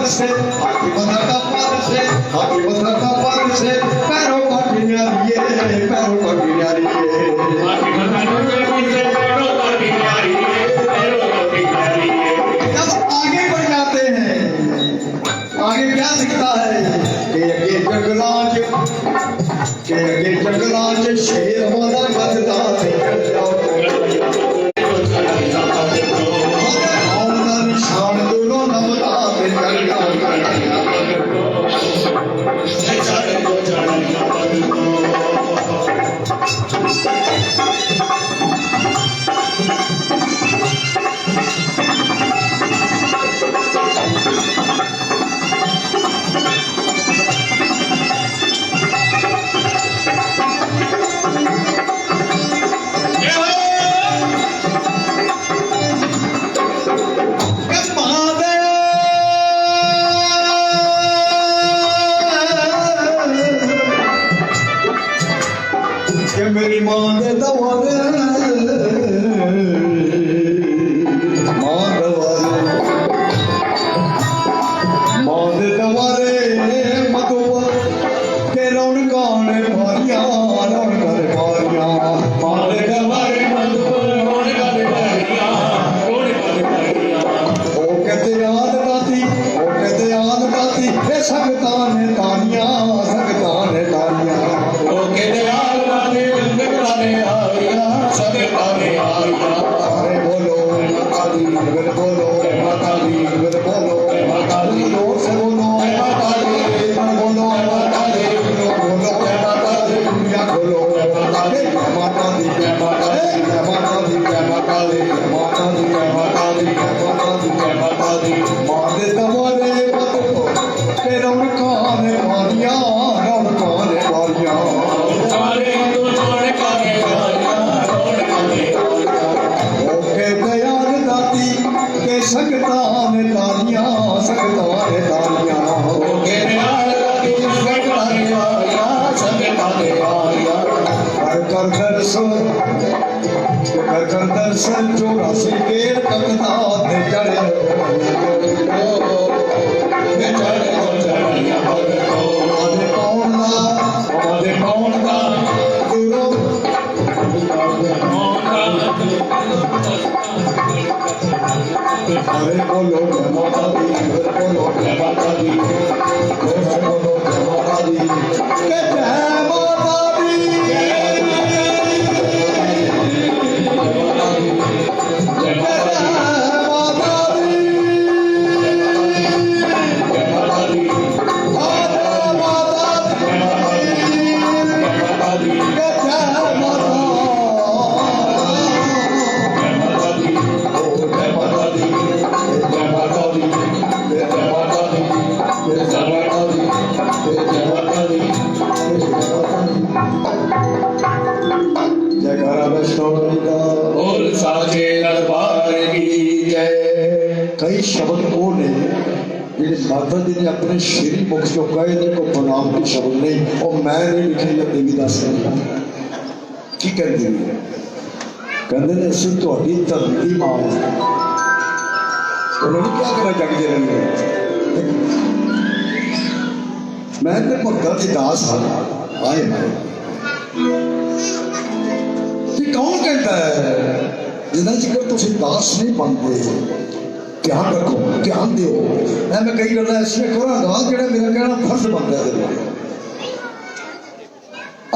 से, हाथी बंधा पर से, हाथी बंधा पर से, पैरों का किनारिए, पैरों का किनारिए। हाथी बंधा पर से, पैरों का किनारिए, पैरों का किनारिए। जब आगे बढ़ जाते हैं, आगे क्या दिखता है कि जंगलाज, के जंगलाज शेर वाला गददा निकल जाओ। मेरी मां दे दवारे, मां दे दवारे मधुआ के रौनकां ने भारियां, रौनकां ने भारियां। मां दे दवारे मधुआ रौनकां ने भारियां, रौनकां ने भारियां। ओ कहते याद गाती, ओ कहते याद गाती, ए संगतां ने तारियां, संगतां ने तारियां। ओ कहते याद गाती, अरे बोलो माता दी, बोलो माता दी, बोलो माता दी, जोर से बोलो माता दी, बोलो माता दी, बोलो माता दी, दुनिया खोलो माता दी, माता दी, माता दी, माता दी, माता दी, माता दी, माता दी, माता दी, माता दी। मां दे दवारे मतो के रौनकां ने भारियां, रौनकां ने भारियां। संगतां ने तारियां, संगतां ने तारियां। ओ के नाल की संगतां ने तारियां, संगतां ने तारियां। कर दर्शन, कर दर्शन 84 केर कविता ते चढ़े, ते चढ़े चढ़िया भगतो। आदे कौन दा, आदे कौन दा दूरों अरे बोलो जय माता दी, बोलो जय माता दी, बोलो जय माता दी, के जय माता दी, जय माता दी, जय माता दी, जय माता दी, जयकारा वैष्णव का बोल साचे दरबार की जय। कई शब्द वो ने जिहड़े माता जी ने अपने श्री मुख चो कहे ने, को बनावटी शब्द नहीं, और मैं नहीं लिखे या देवीदास ने की कहते हैं, कहते ने असं तुहाडी धरती दी मां। उन्होंने क्या करा जग जननी ने, मैं तो भगतां दी दास हाँ। आए कौन कहता है जिन्ना चिकर तुम दास नहीं बनते, ध्यान रखो, ध्यान दो। मैं कई गल्लां इसमें करांगा जिहड़ा मेरा कहना फर्ज बनता है।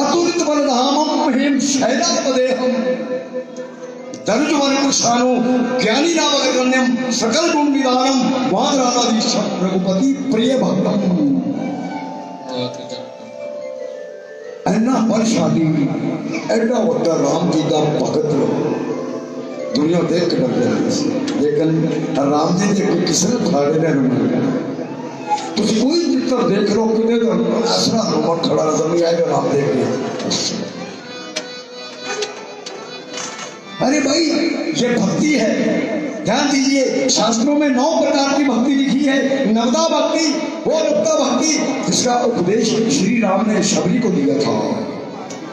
अतुलित बलधामम महीम शैलापदेहम दनुज वरकुशानु ज्ञानी नामगण्यम सकल गुण विदानम वादराधाधीशम रघुपति प्रिय भक्तम। इन्ना बलशाली, एडा वड्डा राम जी का भगत दुनिया देख के डर जाती, लेकिन राम जी ने किसी ने खाड़े नहीं। तुम कोई चित्र देख लो कि असरा रोमन खड़ा नजर नहीं आएगा राम देख के। अरे भाई ये भक्ति है, ध्यान दीजिए। शास्त्रों में 9 प्रकार की भक्ति लिखी है। नवदा भक्ति, वो नवदा भक्ति जिसका उपदेश श्री राम ने शबरी को दिया था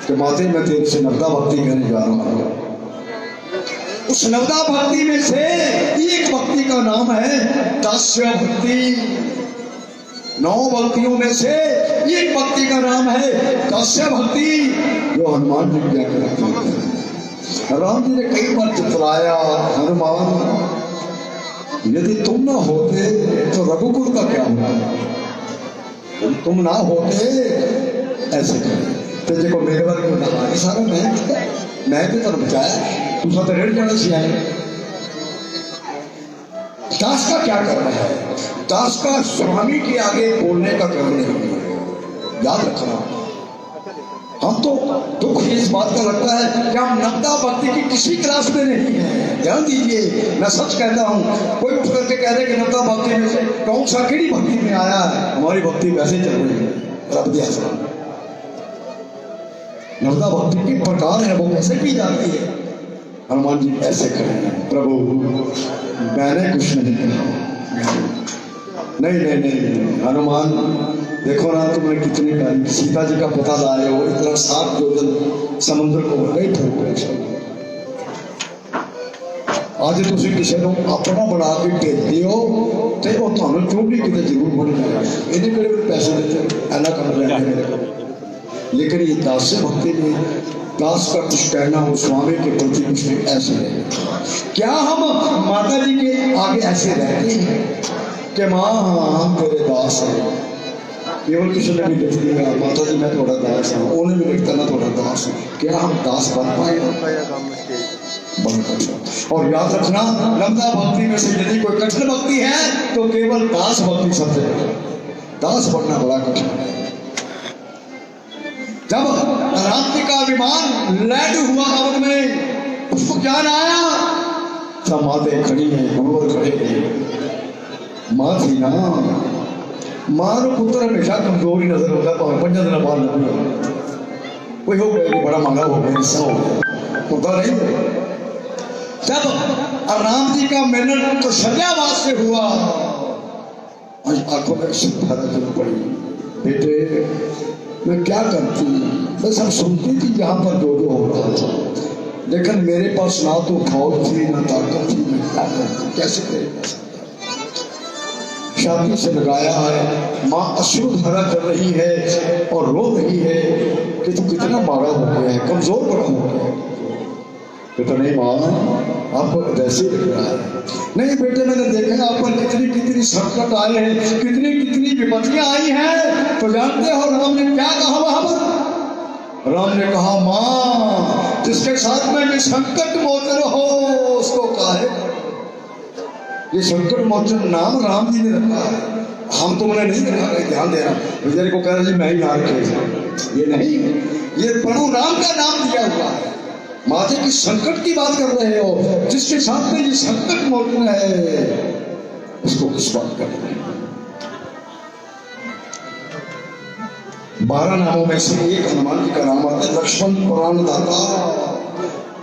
कि माते मैं तेरे से नवदा भक्ति करने जा रहा हूं। उस नवदा भक्ति में से एक भक्ति का नाम है दास्य भक्ति। 9 भक्तियों में से एक भक्ति का नाम है दास्य भक्ति, जो हनुमान जी क्या करते हैं। राम जी ने कई बार चितलाया, हनुमान यदि तुम ना होते तो रघुकुल का क्या होगा, यदि तुम ना होते ऐसे तो देखो मेरे बारे में कहा सारा मैं भी तो बचाया, तू सब रेड जाने से आए। दास का क्या करना है, दास का स्वामी के आगे बोलने का कर्म नहीं है, याद रखना। हम तो दुख इस बात का लगता है कि हम नवदा भक्ति की किसी क्लास में नहीं है। ध्यान दीजिए, मैं सच कहता हूँ, कोई उठ करके कह दे कि नवदा भक्ति में से कौन सा केड़ी भक्ति में आया है, हमारी भक्ति वैसे चल रही है। रब दिया नवदा भक्ति के प्रकार है, वो कैसे की जाती है। हनुमान जी ऐसे करें, प्रभु मैंने कुछ नहीं कहा, नहीं हनुमान देखो ना, तुमने कितनी प्यारी सीता जी का पता लाए हो, इतना 7 योजन समुद्र को नहीं ठोको। आज तुम किसी को अपना बना के भेजते हो तो वो थानू चोटी कितने जरूर बन जाएगा, इन्हें कड़े पैसे देते ऐना कर रहे। लेकिन ये दास भक्ति में दास का कुछ कहना हो स्वामी के प्रति कुछ ऐसे है। क्या हम माता जी के आगे ऐसे रहते हैं कि माँ हम तेरे दास हैं, केवल किसी ने भी लिख दिया माता जी मैं थोड़ा दास हूँ, उन्हें भी लिखता मैं थोड़ा दास हूँ, क्या हम दास बन पाए? और याद रखना, नवदा भक्ति में से यदि कोई कठिन भक्ति है तो केवल दास भक्ति सबसे, दास बनना बड़ा कठिन है। जब राम जी का विमान लैंड हुआ अवध में, उसको ज्ञान आया, सब माते खड़ी है, गुरुवर खड़े हैं, माँ थी ना, माँ को पुत्र हमेशा कमजोर ही नजर होता है, 5 दिन बाद नहीं कोई हो गया, बड़ा मांगा हो गया, हिस्सा हो गया, पुत्र नहीं। जब राम जी का मिलन तो सजावाद से हुआ, आंखों में सिद्धार्थ पड़ी, बेटे मैं क्या करती, बस हम सुनती थी यहाँ पर जो हो रहा था, लेकिन मेरे पास ना तो फौज थी ना ताकत थी, मैं क्या करती, कैसे करेगा। शादी से लगाया है, माँ अश्रुधारा कर रही है और रो रही है कि तू कितना मारा हो गया है, कमजोर बड़ा हो गया है। बेटा नहीं माँ आपको वैसे ही लग रहा है, नहीं बेटे मैंने देखा है आप पर कितनी संकट आए हैं, कितनी विपत्तियां आई हैं, तो जानते हो राम ने क्या कहा वहां पर? राम ने कहा माँ जिसके साथ में ये संकट मोचन हो उसको काहे, ये संकट मोचन नाम राम जी ने रखा है, हम तो मैंने नहीं रखा है, ध्यान देना। विजय को कह रहा जी मैं ही नाम रखे, ये नहीं, ये प्रभु राम का नाम दिया हुआ है। माते की संकट की बात कर रहे हो, जिसके साथ में ये संकट मोचन है उसको किस बात कर रहे हैं। 12 नामों में से एक हनुमान जी का नाम आता है लक्ष्मण प्राण दाता।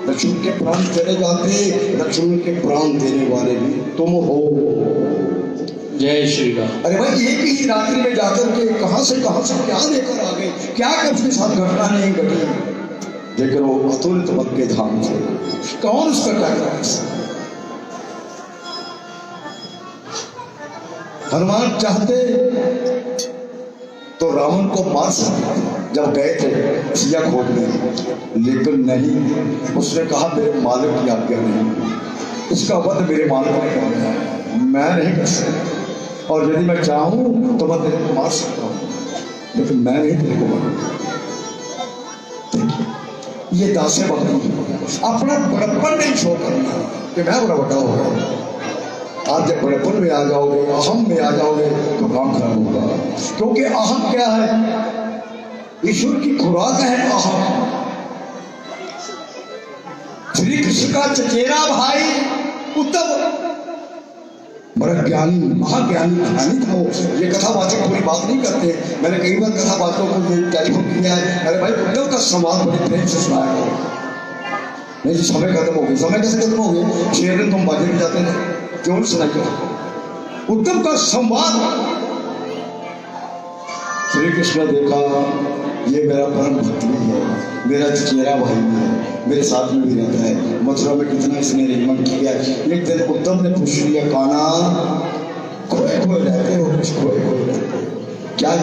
लक्ष्मण के प्राण चले जाते, लक्ष्मण के प्राण देने वाले भी तुम हो। जय श्री राम। अरे भाई एक ही रात्रि में जाकर के कहां से क्या लेकर आ गए, क्या उसके साथ घटना नहीं घटी, लेकिन वो अतुलित मत के धाम थे, कौन उसका क्या कर सकता। हनुमान चाहते तो रावण को मार सकते जब गए थे सिया खोजने, लेकिन नहीं, उसने कहा मेरे मालिक की आज्ञा नहीं, इसका वध मेरे मालिक ने करना है, मैं नहीं कर सकता, और यदि मैं चाहूं तो मैं तेरे को मार सकता हूं, लेकिन मैं नहीं तेरे को मारूंगा। ये दास्य भक्ति, अपना बड़प्पन नहीं शो करना कि मैं बड़ा बड़ा हो गया। आप जब बड़प्पन में आ जाओगे, अहम में आ जाओगे तो काम खराब होगा, क्योंकि अहम क्या है, ईश्वर की खुराक है अहम। श्री कृष्ण का चचेरा भाई उद्धव बड़ा ज्ञानी महाज्ञानी ज्ञानी था वो। ये कथावाचक पूरी बात नहीं करते, मैंने कई बार कथावाचकों को ये टेलीफोन किया है, अरे भाई उद्धव का संवाद बड़े प्रेम से सुनाया करो। नहीं जी समय खत्म हो गया, समय कैसे खत्म हो गया, 6 दिन तुम बाजे में जाते हैं, क्यों सुनाइए उद्धव का संवाद। श्री कृष्ण देखा ये मेरा परम भक्त है, मेरा चचेरा भाई है, मेरे साथ में भी रहता है, मथुरा में कितना इसने रिमन किया। एक दिन उद्धव ने पूछ लिया, काना खोए खोए रहते हो, कुछ खोए खोए रहते हो,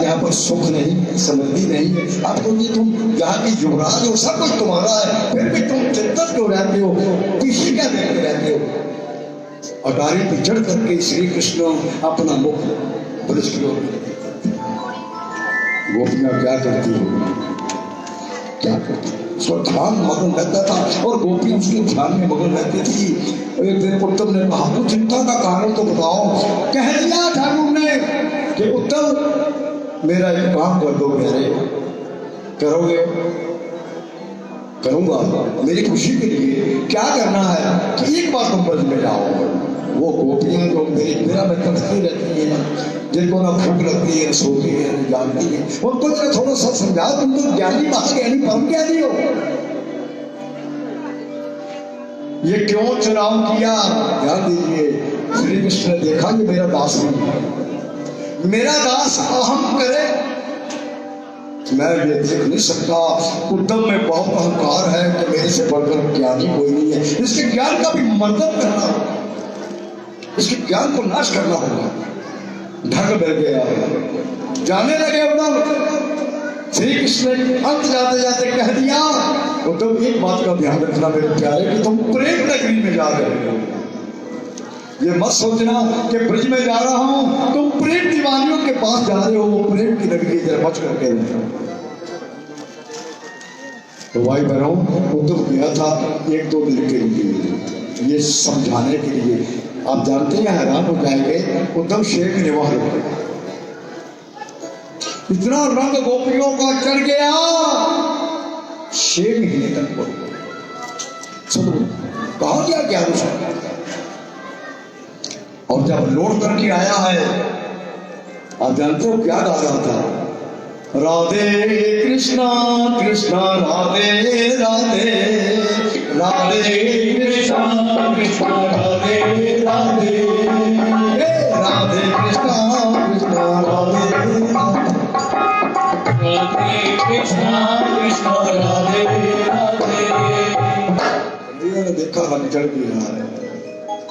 यहाँ पर सुख नहीं है, समृद्धि नहीं है। आप क्योंकि तुम यहाँ के युवराज हो, सब कुछ तुम्हारा है, फिर भी तुम चिंतित क्यों रहते हो, किसी क्या देखते रहते हो। अटारी पर चढ़ करके श्री कृष्ण अपना मुख ब्रज की ओर, गोपियां क्या करती हो, क्या करती, उसका ध्यान मगन रहता था और गोपियां उसके ध्यान में मगन रहती थी। एक दिन उत्तम ने कहा, तो चिंता का कारण तो बताओ। कह दिया ठाकुर ने कि उत्तम मेरा एक काम कर दो, प्यारे। करोगे? करूंगा, मेरी खुशी के लिए। क्या करना है कि एक बार तुम ब्रज में जाओ। वो गोपियां जो मेरा में तड़पती रहती है, जिनको ना भूख लगती है, सोती है, जानती है, उनको जरा थोड़ा सा समझाओ। तुम तो ज्ञानी, महाज्ञानी, परम ज्ञानी हो, ये क्यों चुनाव किया? ध्यान दीजिए, श्री कृष्ण ने देखा ये मेरा दास नहीं है, मेरा दास अहम करे, मैं ये देख नहीं सकता। उद्धव में बहुत अहंकार है कि मेरे से बढ़कर ज्ञानी कोई नहीं है। इसके ज्ञान का भी मर्दन करना होगा, इसके ज्ञान को नाश करना होगा। ढंग मिल गया, जाने लगे उद्धव। श्री कृष्ण ने अंत जाते जाते कह दिया, उद्धव एक बात का ध्यान रखना मेरे प्यारे कि तुम प्रेम नगरी में जा रहे हो। ये मत सोचना कि ब्रज में जा रहा हूं, तुम प्रेम दीवानियों के पास जा रहे हो, वो प्रेम की नगरी जरा बच करके रहना। तो भाई बहनों, उद्धव गया था 1-2 दिन के लिए, ये समझाने के लिए। आप जानते हैं, हैरान हो जाएंगे, उद्धव शेर की निवाह इतना रंग गोपियों का चढ़ गया, 6 महीने तक चलो कहा गया क्या उसको। और जब लौट करके आया है, आप जानते हो क्या गा रहा था? राधे कृष्णा कृष्णा राधे राधे, राधे कृष्णा कृष्णा राधे राधे, राधे कृष्णा कृष्णा राधे राधे, कृष्णा कृष्णा राधे राधे। ने देखा रंग चढ़ भी रहा है,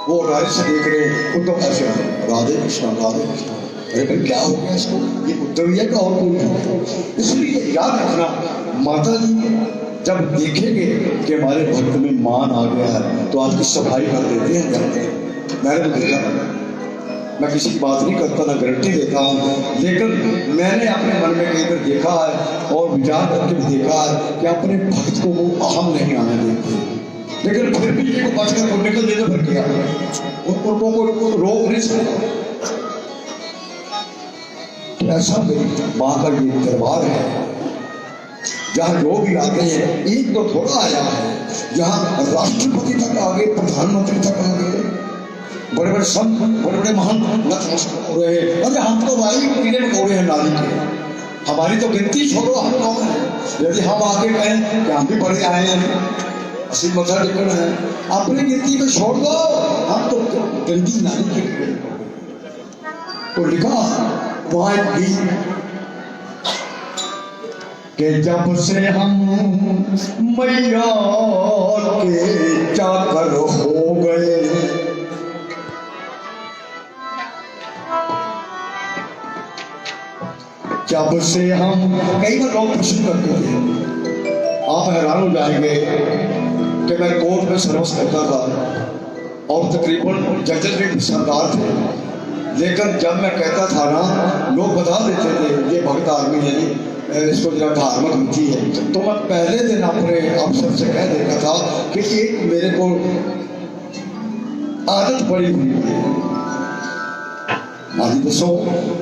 वो राय से देख रहे उद्धव ऐसे राधे कृष्णा राधे कृष्णा। अरे भाई क्या हो गया इसको, ये उद्धव ही है कि और कोई? इसलिए याद रखना, माता जी जब देखेंगे कि हमारे भक्त में मान आ गया है तो आपकी सफाई कर देते हैं। मैंने तो देखा, मैं किसी की बात नहीं करता, ना गारंटी देता हूँ, लेकिन मैंने अपने मन में कई बार देखा है और विचार करके भी देखा है कि अपने भक्त को वो अहम नहीं आने देते, लेकिन फिर भी ये को बचकर को निकल देने पर किया, उनको रोक नहीं सकता। ऐसा मेरी माँ का ये दरबार है, जहाँ जो भी आते हैं, एक तो थोड़ा आया है, जहाँ राष्ट्रपति तक आ गए, प्रधानमंत्री तक आ गए, बड़े बड़े संत, बड़े बड़े महान नतमस्तक हो रहे हैं। अरे हम तो भाई कीड़े मकोड़े हैं नाली के, हमारी तो गिनती छोड़ो, हम कौन है? यदि हम आगे कहें कि हम भी बड़े आए हैं, असली मथा टिकट है, अपनी गिनती में छोड़ दो, हम तो गिनती नाली के। तो लिखा वहां एक गीत कि जब से हम मैया के चाकर हो गए, जब से हम, कई बार लोग प्रश्न करते थे, आप हैरान हो जाएंगे कि मैं कोर्ट में सर्विस करता था और तकरीबन जजेस भी सरदार थे, लेकिन जब मैं कहता था ना, लोग बता देते थे ये भक्त आदमी है, इसको जरा धार्मिक रुचि है, तो मैं पहले दिन अपने अफसर से कह देता था कि एक मेरे को आदत पड़ी हुई है। आज दसो,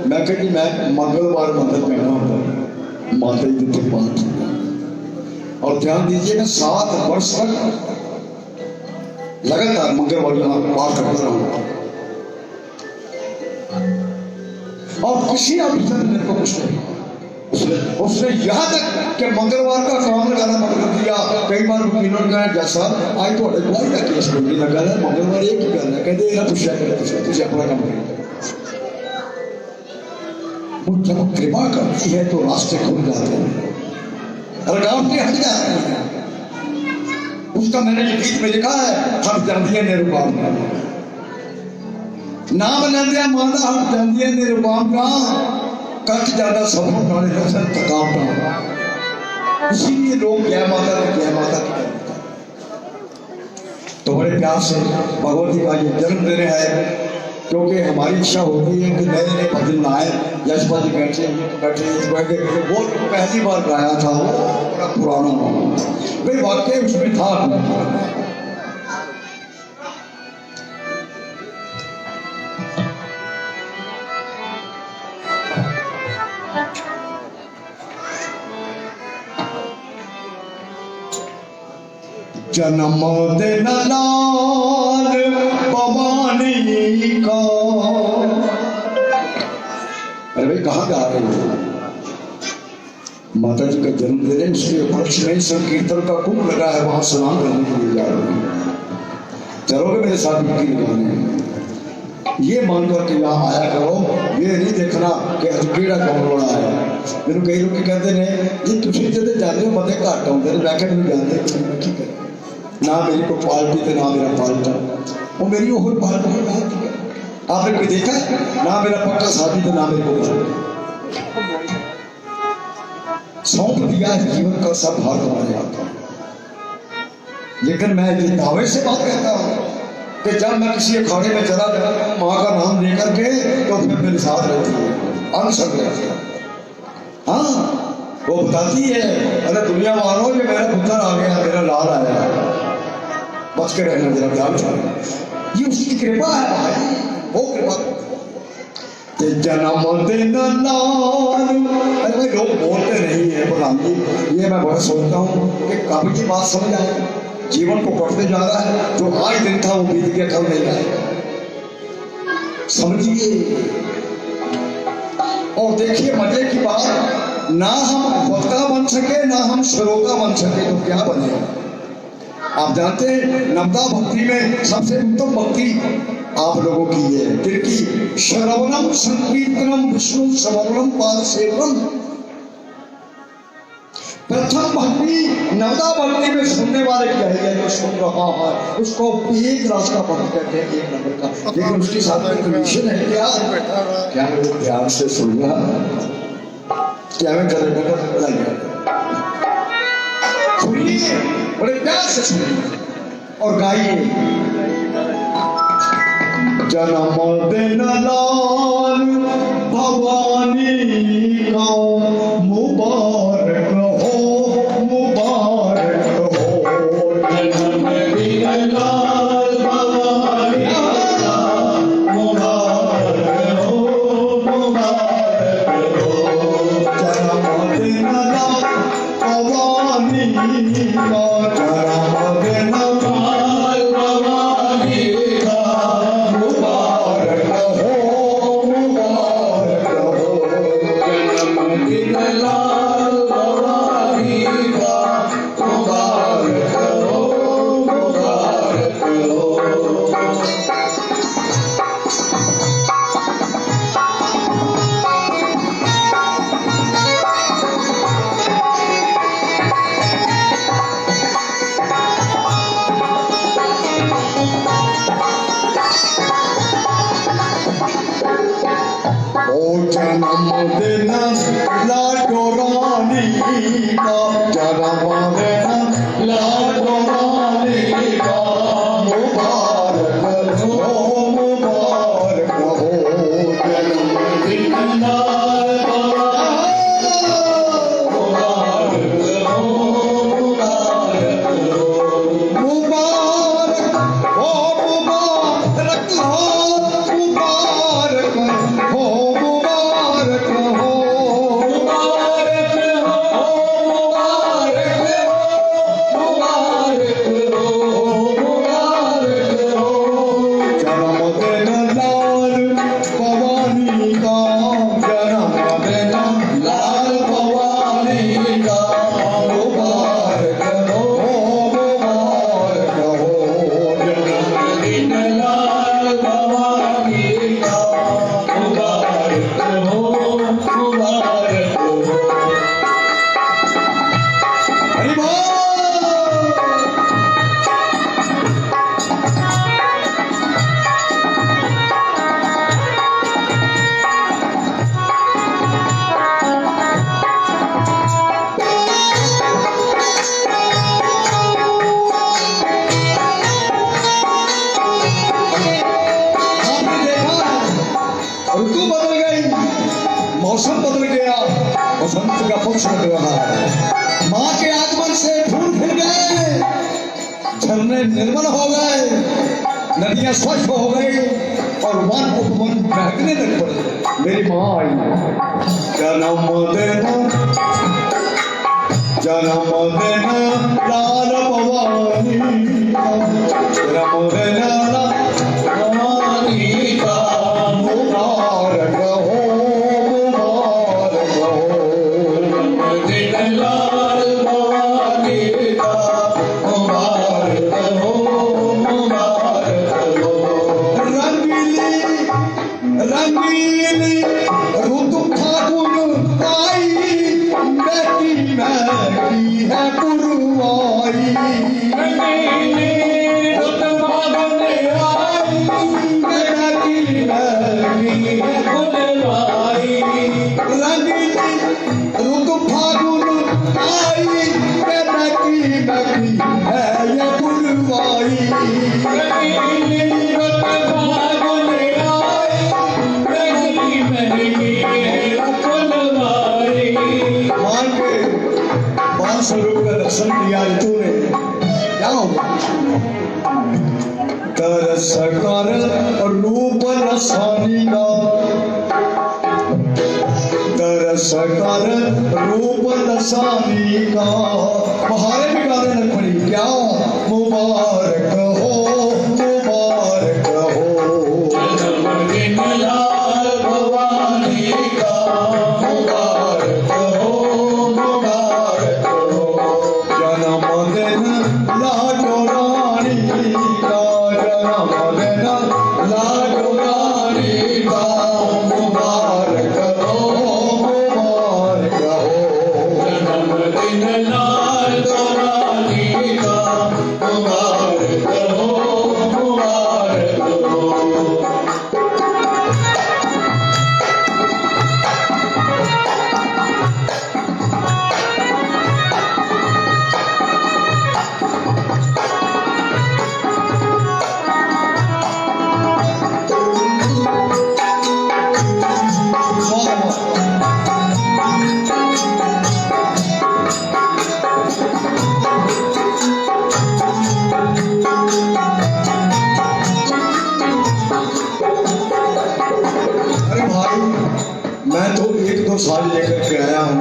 मैं कहती मैं मंगलवार मंदिर में आऊँगा, माता जी के पाठ, और ध्यान दीजिएगा 7 वर्ष तक लगातार मंगलवार पाठ करता रहूँगा, और किसी अफसर ने मेरे को कुछ नहीं, उसने यहाँ तक कि मंगलवार का काम लगाना बंद कर दिया। कई बार वकीलों ने कहा जैसा आज तो अडवाई का केस कोई नहीं लगा है, मंगलवार एक ही करना है, कहते हैं पूछा करें तुझे अपना काम करें। जब कृपा करती है तो रास्ते खुल जाते हैं, लगाम के हट जाते हैं। उसका मैंने गीत में लिखा है, हम जल्दियां निरुपाम का नाम लेंदिया माता, हम जल्दियां निरुपाम का कट जाता सफरों नाले नफर थकावट, इसीलिए लोग जय माता की करते हैं। तो बड़े प्यार से भगवती का ये जन्म दिन है, क्योंकि हमारी इच्छा होती है कि नए नए भजन आए। यशपत बैठे वो पहली बार गाया था, वो बड़ा पुराना भाई वाकई उसमें था। जन्म दिन लाल भवानी का। अरे भाई कहाँ जा रहे हो? माता जी का जन्मदिन है, इसके उपलक्ष्य में संकीर्तन का कुंभ लगा है, वहां स्नान करने के लिए जा रहे हैं। चलोगे मेरे साथ डुबकी लगाने? ये मानकर के यहाँ आया करो, ये नहीं देखना कि अजकेड़ा कौन रोड़ा है। मैंने कई लोग कहते हैं जी तुम जब जाते हो मत घट आते हैं, बैठे मैंने जानते ठीक है ना, मेरी कोई पार्टी थे ना मेरा पार्टी, वो मेरी वो पार्टी है। आपने कोई देखा ना मेरा पक्का साथी था ना मेरे को सौंप दिया है जीवन का सब भार तुम्हारे हाथ में। लेकिन मैं ये दावे से बात कहता हूँ कि जब मैं किसी अखाड़े में चला जाता माँ का नाम लेकर के तो फिर मेरे साथ रहती है, अनसर रहती है। हाँ वो बताती है अरे दुनिया मानो कि मेरा पुत्र आ गया, मेरा लाल आया, बच के रहना जरा ध्यान रखना। ये उसकी कृपा है भाई, वो कृपा। जन्म दिन लाल, अरे भाई लोग बोलते नहीं है प्रधान जी, ये मैं बड़ा सोचता हूँ कि कभी की बात समझ आए। जीवन को बढ़ते जा रहा है, जो आज दिन था वो बीत गया, कल नहीं आएगा, समझिए। और देखिए मजे की बात, ना हम वक्ता बन सके ना हम श्रोता बन सके तो क्या बने? आप जानते हैं नवदा भक्ति में सबसे उत्तम भक्ति आप लोगों की है कि श्रवणम संकीर्तनम विष्णु समर्पणम पाद सेवनम। प्रथम भक्ति नवदा भक्ति में सुनने वाले क्या है, जो सुन रहा है उसको एक रास्ता पढ़ कहते हैं, एक नंबर का। लेकिन उसके साथ में कंडीशन है क्या? क्या मैं ध्यान से सुन रहा, क्या मैं करेगा सुनिए, बड़े प्यार से सुनिए और गाइए। जन्म दिन लाल भवानी का मुबारक हो, मुबारक हो। जन्म दिन लाल भवानी का मुबारक हो, मुबारक हो। जन्म दिन लाल भवानी का, जन्म दिन लाल भवानी का मुबारक हो, मुबारक हो। जन्म दिन लाल भवानी का मुबारक हो, मुबारक हो। जन्म दिन लाडो रानी का, जन्म दिन लाडो रानी का मुबारक हो, मुबारक हो। जन्म दिन लाल भवानी मुबारक हो, मुबारक हो। मुबारक हो, मुबारक हो, मुबारक हो, मुबारक हो, मुबारक हो, मुबारक हो, मुबारक हो। मौसम बदल गया, बसंत का पक्ष लग रहा है। माँ के आगमन से फूल खिल गए, झरने निर्मल हो गए, नदियां स्वच्छ हो गई और वन उपवन महकने लग पड़े। मेरी माँ आई। जन्म देना लाल भवानी का, जन्म देना भवानी का, मुबारक हो, मुबारक हो। जन्म देना लाल भवानी का, मुबारक हो, मुबारक हो। रंगीली ऋतु फागुन आई, बेटी महकी है पुरवाई। रंगीली ऋतु फागुन आई, बेटी महकी है पुरवाई। रंगीली ऋतु फागुन आई, बेटी महकी है ये पुरवाई। रंगीली ऋतु फागुन स्वरूप का दर्शन किया ऋतु ने, क्या होगा? तरस कर रूप रसानी का, तरस कर रूप रसानी का। बहारें भी गाने लग पड़ी, क्या? मुबारक हो, मुबारक हो। जन्मदिन लाल भवानी का, मुबारक हो, मुबारक हो। जन्मदिन लाडो रानी का, जन्मदिन लाडो रानी का, मुबारक हो, मुबारक हो। जन्मदिन लाडो रानी का, मुबारक हो, मुबारक हो। मैं तो एक दो साल लेकर के आया हूँ,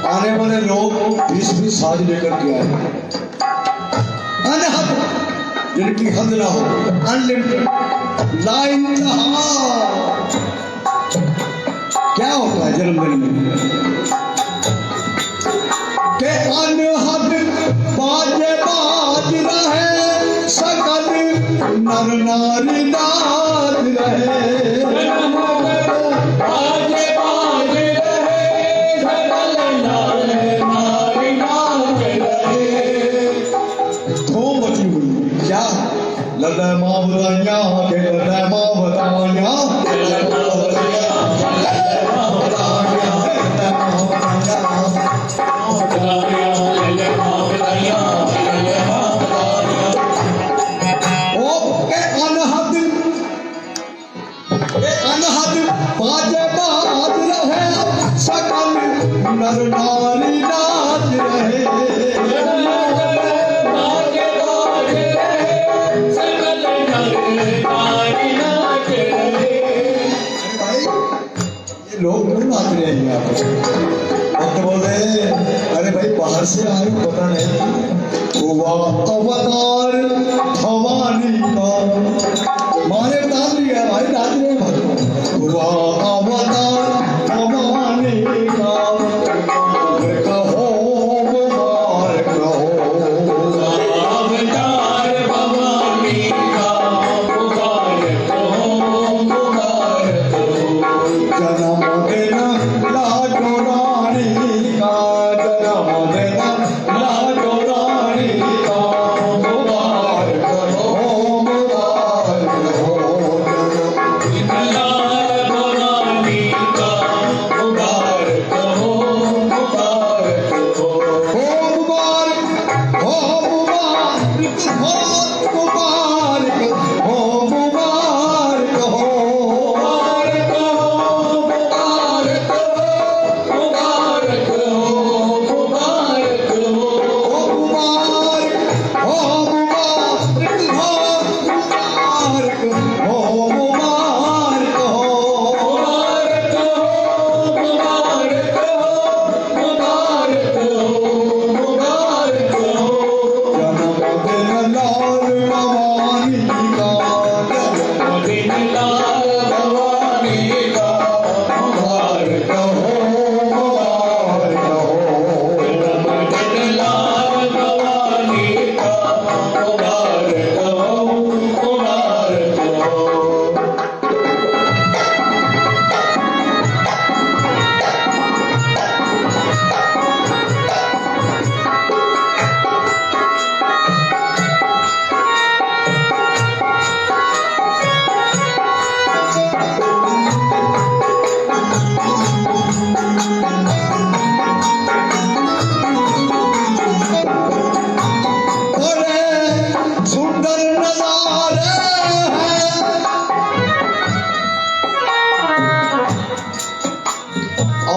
आने वाले लोग 20-20 साल लेकर के आए। अनहद, जिनकी हद ना हो, अनलिमिटेड, लाइंतहा। क्या होता है जन्मदिन में? के अनहद बाजे बाज रहे, सकल नर नारी नाच रहे। लल्ला माँ बताइया के, लल्ला माँ बताइया, अनहद बाजे बाज रहे, सकल नर नारी नाच रहे। लोग क्यों नाच रहे हैं यहाँ पर? भक्त बोल रहे हैं, अरे भाई बाहर से आए पता नहीं, हुआ अवतार भवानी का। मारे नाच लिया भाई, नाच रहे हैं भक्त। हुआ अवतार भवानी का, मुबारक हो, मुबारक हो। अवतार भवानी का, मुबारक हो, मुबारक हो। जन्मदिन लाडो रानी का, जन्मदिन लाडो रानी का, मुबारक हो, मुबारक हो। जन्मदिन लाडो रानी का, मुबारक हो, मुबारक हो। हो मुबारक हो, मुबारक हो, मुबारक हो, मुबारक हो।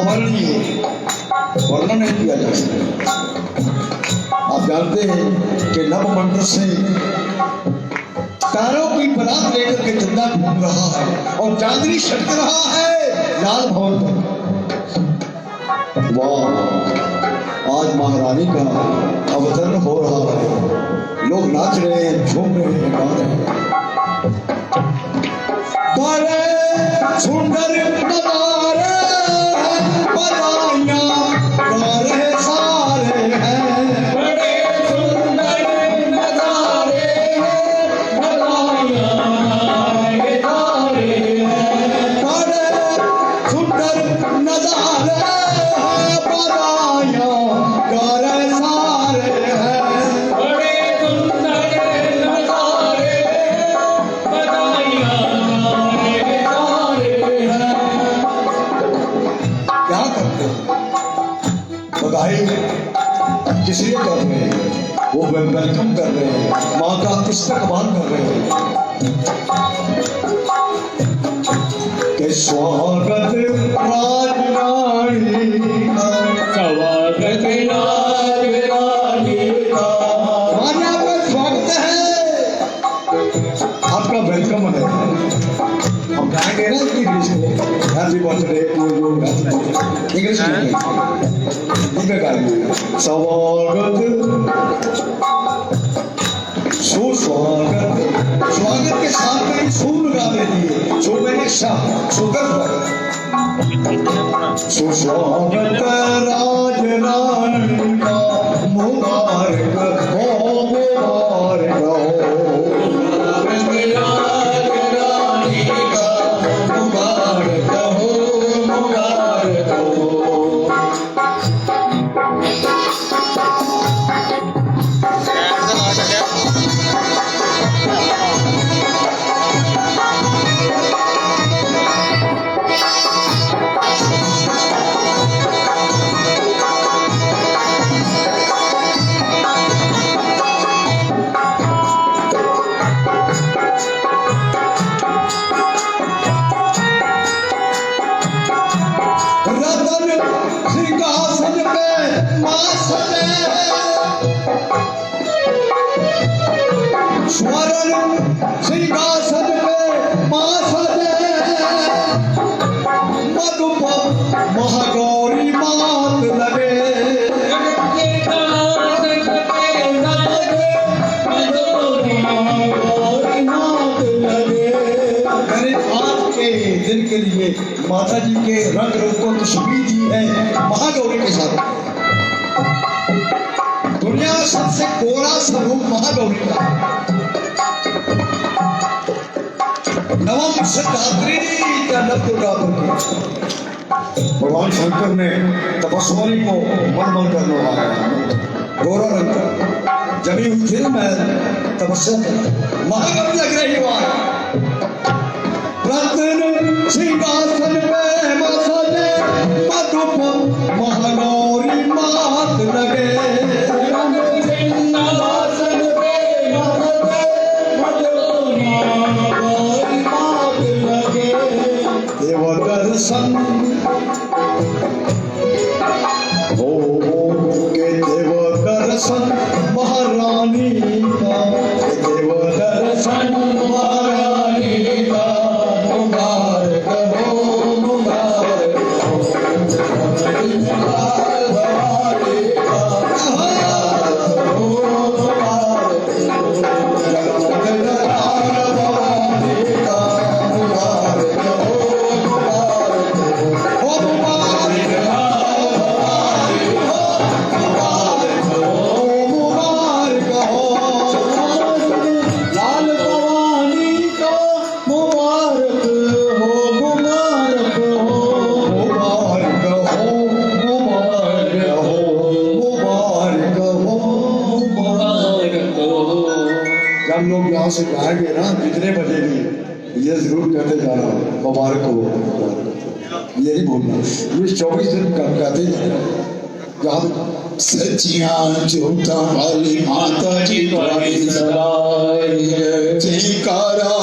अवर्णनीय वर्णन नहीं किया जा सकता। आप जानते हैं कि नव मंडल से तारों की बरात लेकर के चंदा घूम रहा है और चांदनी छटक रहा है लाल भवन पर। वाह, आज महारानी का अवतरण हो रहा है, लोग नाच रहे हैं, झूम रहे हैं, गा रहे हैं। बड़े सुंदर नजारे बधाइयां गा रहे सारे हैं, बड़े सुंदर नजारे बधाइयां गा रहे हैं। बड़े सुंदर नजारे बधाइयां गा रहे सारे हैं। बड़े सुंदर नजारे बधाइयां गा रहे हैं। क्या करते हैं? बधाई किस लिए कर रहे हैं? वो वेलकम कर रहे हैं, माँ का इस्तकबाल कर रहे हैं कि स्वागत राजरानी का, स्वागत राजरानी का। मान्या में स्वागत है, आपका वेलकम है। हम गाएंगे ना इंग्लिश में, happy birthday to you, English में गाएंगे। स्वागत सुस्वागत, स्वागत के साथ में सू लगा देती, सू मैंने सुगत, सुस्वागत राजरानी का, मुबारक हो, मुबारक हो, राजरानी का, मुबारक हो, मुबारक हो। रतन सिंहासन पे माँ सजे, स्वर्ण सिंहासन पे माँ सजे, मधुप महागौरी मात लगे, मेरे आज के दिन के लिए माता जी के रंग रूपों की छवि दी है महागौरी के साथ। दुनिया में सबसे कोरा स्वरूप महागौरी का। नवम सिद्धात्री का नव दुर्गा भगवान शंकर ने तपस्वी को मन मन कर लगाया, गोरा रंग का जमी हुई थी ना, मैं तपस्या महागौरी लग रही वहां। रत्न सिंहासन पे मसले, मधुप महागौरी मात लगे, सिंहासन पे मसले, मधुप महागौरी मात लगे। देव दर्शन हो के देव दर्शन महारानी का, देव दर्शन महारानी का, मुबारक हो, मुबारक हो, भवानी का, मुबारक हो, मुबारक हो, जगदलधार भवानी का, मुबारक हो, मुबारक हो, ओ मुबारक मुबारक हो, लाल भवानी का मुबारक हो, मुबारक हो, मुबारक हो, मुबारक हो, मुबारक हो, मुबारक हो। जब लोग यहाँ से गाएंगे ना, जितने बजे भी ये जरूर कहते जाना मुबारक हो, ये नहीं भूलना। ये 24 दिन कहते जाना। जहाँ सचिया जोता वाली माता जी बड़ी सराय जयकारा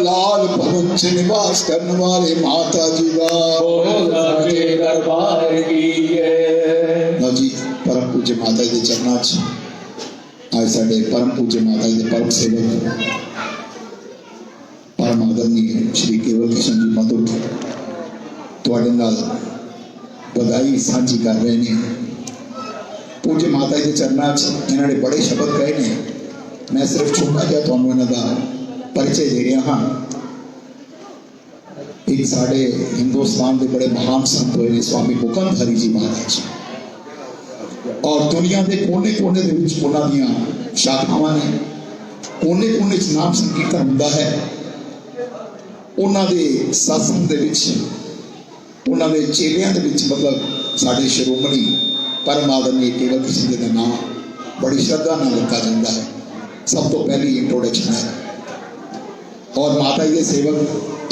लाल भवन च निवास करने वाले माता जी का बोल साचे दरबार की जय। ਲਓ ਜੀ परम पूज्य माता जी के चरणों च आज साडे परम पूज्य माता जी के परम सेवक परम आदरणीय श्री केवल किशन जी मधुर तुहाडे नाल बधाई साझी कर रहे हैं। पूज्य माता जी के चरणों च इन्होंने बड़े शब्द कहे ने, मैं सिर्फ छोटा जिहा तुहानूं इन्हां दा परिचय दे रहा हाँ। एक साडे हिंदुस्तान के बड़े महान संत हुए स्वामी मुकुंदधारी जी महाराज, और दुनिया के कोने कोने दे विच उन्हां दीयां शाखावां ने, कोने कोने च नाम संकीर्तन हुंदा है। उन्हां दे सत्संग दे विच, उन्हां दे चेलियां दे विच, मतलब साडे शिरोमणी परम आदरणीय केवल किशन जी का नाम बड़ी श्रद्धा नाल लिता जाता है। सब तो पहली इंट्रोडक्शन है, और माता जी के सेवक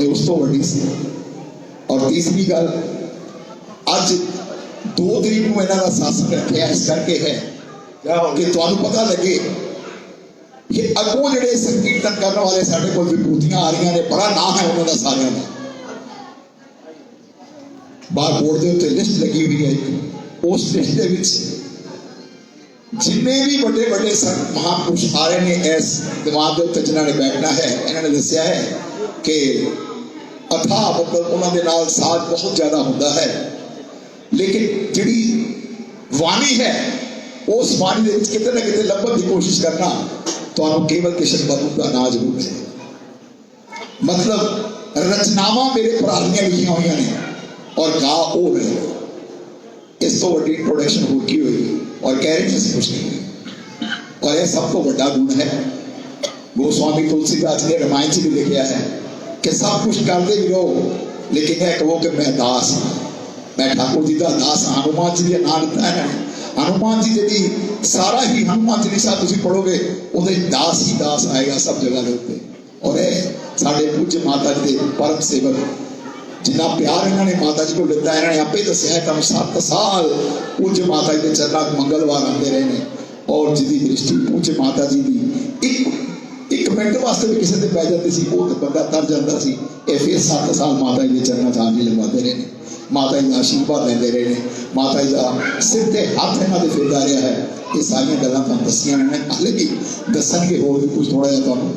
ये उस तो वड्डी सी। और तीसरी गल, अज 2 तरीक को इन्हों का सत्संग रखा इस करके है कि तुहानूं पता लगे कि अगों जिहड़े संकीर्तन करने वाले साडे कोल विभूतियां आ रही ने, बड़ा नाम है उन्होंने सारियां दा। बाहर बोर्ड के उत्ते लिस्ट लगी हुई है, उस लिस्ट के विच जिन्ने भी बड़े बड़े महापुरुष आ रहे हैं इस दिमाग के उत्ते जिन्होंने बैठना है, इन्होंने दसिया है कि अथा मतलब उन्होंने नाल साथ बहुत ज्यादा होता है, लेकिन जिहड़ी वाणी है उस वाणी दे विच किते ना किते लभण की कोशिश करना तुहानूं केवल किशन मधुर का नाम जरूर है। मतलब रचनावां मेरे पुरानियां लिखियां हुई ने और गा वो है। इस तो वड्डी इंट्रोडक्शन हो की हुई और कह रहे हैं कुछ नहीं। और यह सब तो बड़ा गुण है। गोस्वामी तुलसीदास ने रामायण जी भी लिखा है कि सब कुछ करते भी रहो, लेकिन यह कहो कि मैं दास हाँ, मैं ठाकुर जी का दास हाँ। हनुमान जी का नाम लिखा है। हनुमान जी जी सारा ही हनुमान चालीसा तुम पढ़ोगे उहदे दास ही दास आएगा सब जगह के उत्ते। और यह साडे पूज्य माता जी के परम सेवक जिन्ना प्यार इन्होंने माता जी को दिता, इन्होंने आपे दसिया है। 7 साल पूज्य माता जी के चरणों मंगलवार आते रहे हैं, और जिसकी दृष्टि पूज्य माता जी की एक मिनट वास्ते भी किसी से पै जाती सी, वो तो बंदा तर जाता सी। ये फिर 7 साल माता जी के चरणों हाजिरी लगवाते रहे हैं, माता जी का आशीर्वाद लेंदे रहे हैं, माता जी का सिर ते हाथ इन्होंने फिरदा रहा है। ये सारिया गल्लां तुहानूं दसियां ने, हाले भी दसणगे होर भी कुछ थोड़ा जिहा तुहानूं।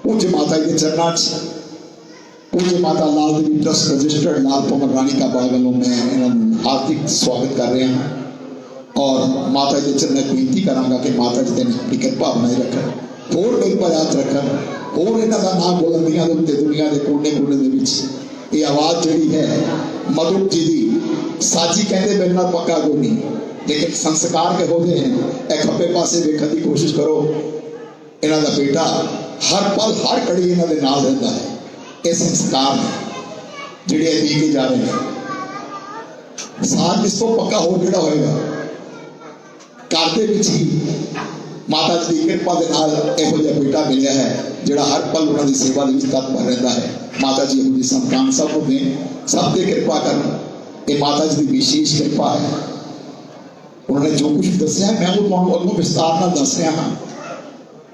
पूज्य माता जी के चरणों पूज्य माता लाल देवी ट्रस्ट रजिस्टर्ड लाल पवन रानी का बाग वालों मैं इन्होंने हार्दिक स्वागत कर रहा हूँ, और माता जी चरण बेनती करांगा कि माता जी तेन अपनी कृपा बनाई रखन, होर मेरे पर हाथ रखन, होर इन्हों का नाम बुलंदियां दे दुनिया के कोने कोने दे विच ये आवाज़ जिहड़ी है मधुर जी की साजी कहते मेरे नाल पक्का कोई नहीं, लेकिन संस्कार के होते हैं। एक खब्बे पासे देखने की कोशिश करो, इन्हों का बेटा हर पल हर घड़ी इन्हों के नाल रहता है। ये संस्कार जिहड़े दी के जा रहे हैं, साथ इस तो पक्का हो जोड़ा होएगा घर के विच ही माता जी की कृपा के नाल इहो जिहा बेटा मिलिया है जिहड़ा हर पल उन्होंने सेवा के तत्पर रहता है। माता जी इहो जी संतान सब को दें, सब पे कृपा करन। ये माता जी की विशेष कृपा है। उन्होंने जो कुछ दसिया मैं वो तुहानूं अगों विस्तार नाल दस रहा हाँ।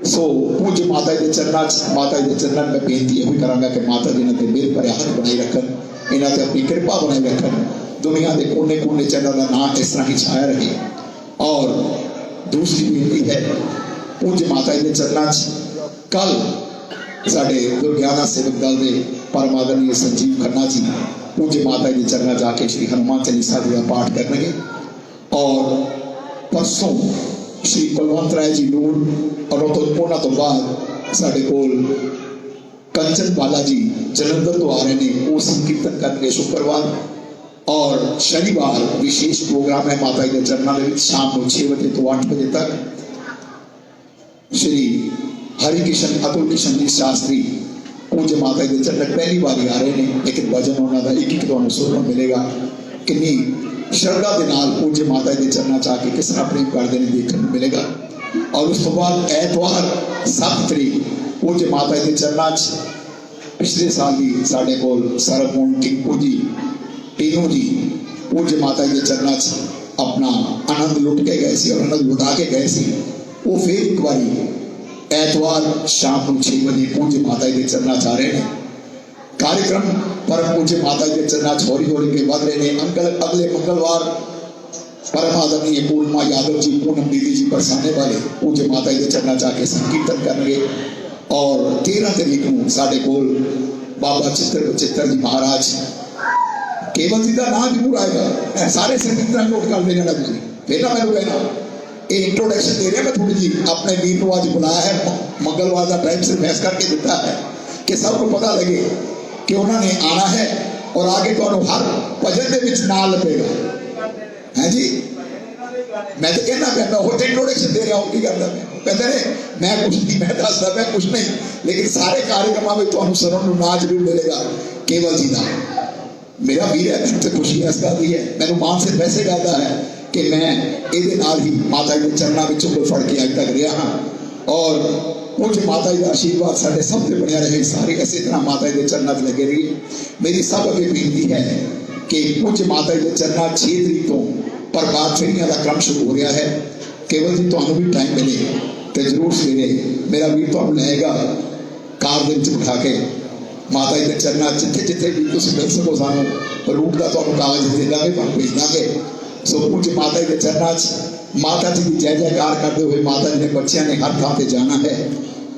सो पूज्य माता जी के चरणों माता जी के चरणों में बेनती यही करांगा कि माता जी इन्होंने मेरे पर हाथ बनाई रखन, इन्होंने अपनी कृपा बनाई रखन, दुनिया के कोने कोने चरणों का नाम इस तरह ही छाया रहे। और दूसरी बेनती है पूज्य माता जी के चरणों कल साढ़े दुर्ज्ञाना सेवक दल के परम आदरणीय संजीव खन्ना जी पूज्य माता जी के चरणों जाके श्री हनुमान चालीसा जी का पाठ करेंगे, और परसों श्री कुलवंत राय जी नूर, और उन्होंने तो बाद साढ़े कोल कंचन बाला जी जलंधर तो आ रहे हैं, वो संकीर्तन करके शुक्रवार। और शनिवार विशेष प्रोग्राम है माता जी के चरणों में शाम को 6 बजे तो 8 बजे तक। श्री हरिकिशन अतुल किशन जी शास्त्री पूज्य माता जी के चरण पहली बार आ रहे हैं, लेकिन भजन उन्होंने एक तुहानूं सुनने मिलेगा। कितनी श्रद्धा के नाल पूज्य माता जी के चरणों आके किस तरह प्रेम करते हैं देखने मिलेगा। और उस तो बाद ऐतवार 7 तरीक पूज्य माता जी के चरणों पिछले साल ही साढ़े कोल सरमोन टिंकू जी टीनू जी पूज्य माता जी के चरणों अपना आनंद लुट के गए सी और आनंद लुटा के गए सी। वो फिर एक बारी ऐतवार शाम को 6 बजे पूज्य माता जी के चरणों आ रहे हैं। कार्यक्रम परम पूज्य माता जी के चरणा च हौली हौली के बढ़ रहे हैं। अंकल अगले मंगलवार परम आदरणीय पूर्णिमा यादव जी, पूनम दीदी जी बरसाने वाले पूज्य माता जी के चरणा च आके संकीर्तन करेंगे। और 13 तरीक को साढ़े कोल बाबा चित्र बचित्र जी महाराज केवल जी का नाम जरूर आएगा। सारे संगीत नोट कर देना जी। फिर ना मैं कहना ये इंट्रोडक्शन दे रहे मैं थोड़ी जी अपने वीर को आज बुलाया है, मंगलवार का टाइम सिर्फ ऐसा करके दिता है कि सबको पता लगे कि उन्होंने आना है और आगे तो हर भजन के विच नाल लपेगा है जी। मैं तो कहना पैदा वो इंट्रोडक्शन दे रहा हूँ, की करता कहते ने मैं कुछ नहीं, मैं दसदा मैं कुछ नहीं, लेकिन सारे कार्यक्रमों में तो सुनने ना जरूर मिलेगा केवल जी का। मेरा वीर है, मैंने तो खुशी इस बात की है, मैंने मान से पैसे कहता है कि मैं ये ही माता जी के चरणों में चुप फड़ के अज तक रहा हाँ। और पूज्य माता जी का आशीर्वाद साढ़े सब से बनया रहे, सारे इसी तरह माता जी के चरणों में लगे रहिए। मेरी सब अगे बेनती है कि पूज्य माता जी के चरणों 6 तरीक तो प्रभात फेरियां का क्रम शुरू हो रहा है। केवल जी तुम्हें भी टाइम मिले तो जरूर सवेरे मेरा वीर तो लाएगा कार दिन उठा के माता जी के चरणों जिथे जिथे भी तुम मिल सको सानू रूट का तो कागज दे देंगे, तुम भेज देंगे। सो पूज्य माता जी के चरणों माता जी की जय जयकार करते हुए माता जी ने बच्चों ने हर थां पर जाना है।